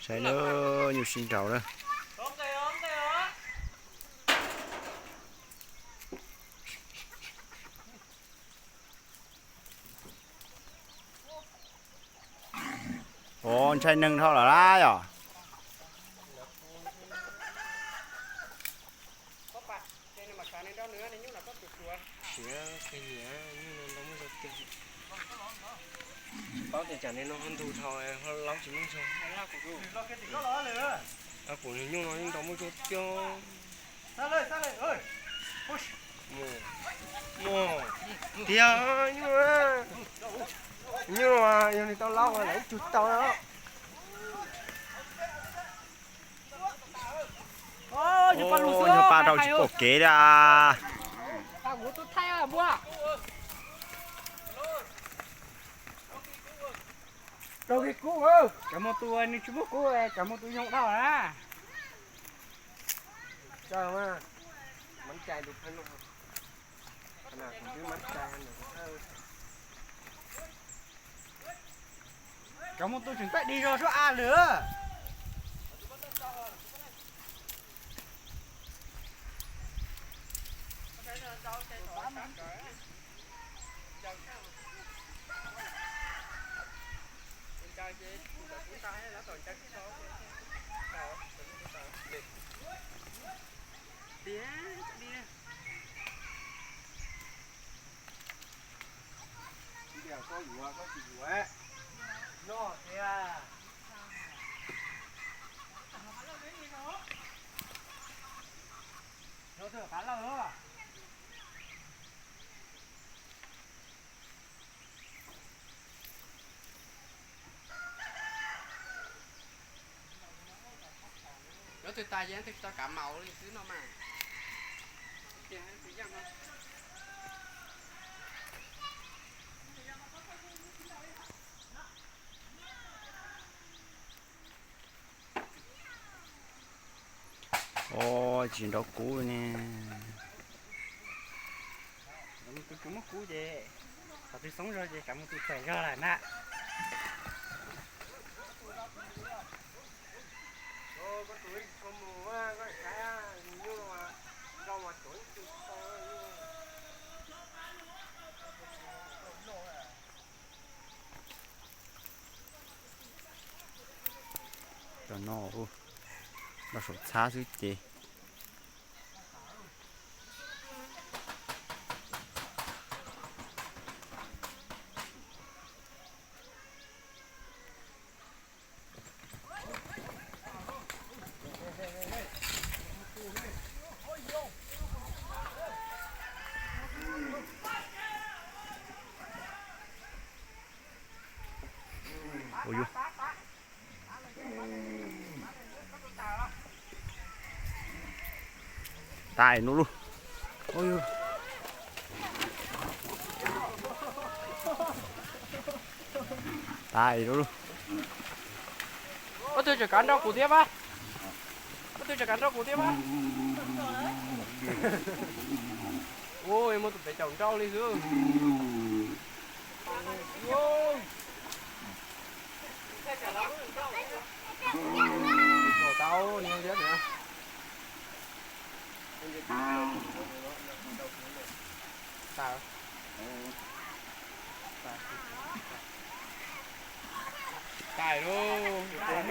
Sai nữa nhiều xin trầu đó. Ồ, sai nâng thôi là lá rồi. Có thể trả nên nó hơn thù thôi, hơn lắm chỉ muốn cho. À của nhưng nó nhưng đó mới chút cho. Sao lên ơi. Mồ. Thì nhưng mà giờ thì tao lau rồi lấy chút tao đó. Ôi, nhớ ba đầu chỉ bộ kế ra. À, bố tôi thay à, bố. Đâu cái cũ ơ, cảm ơn tôi anh chú bố cũ, cảm ơn tôi nhộng đâu à? Sao mà mắm chai được hay không? Nào cũng biết mắm chai này. Cảm ơn tôi chuẩn bị đi rồi số A nữa. Có gì quá. Nó kìa. Nó thở cá lâu nữa. Nó từ tay dán thì ta cả màu đi xíu nó mà. Kìa, tự dăng không? Ồ, chuyện đó cũ nè. Tôi cũng mất cú vậy. Và tôi sống rồi vậy, cảm ơn tôi khỏe ra lại nè. Có tuổi không mù á, có cái như mà đâu mà tuổi Cho nó sụt xa dưới chị. Ôi vô. Tài nó luôn. Ôi vô. Tài nó luôn. Có tôi chỉ cắn rau củ tiếp á. Có tôi chỉ cắn rau củ tiếp á. Ôi, mà tôi phải trồng rau đi chứ. Ôi. Đồ tao nhiều chết nữa. Sao? Cài luôn. Tao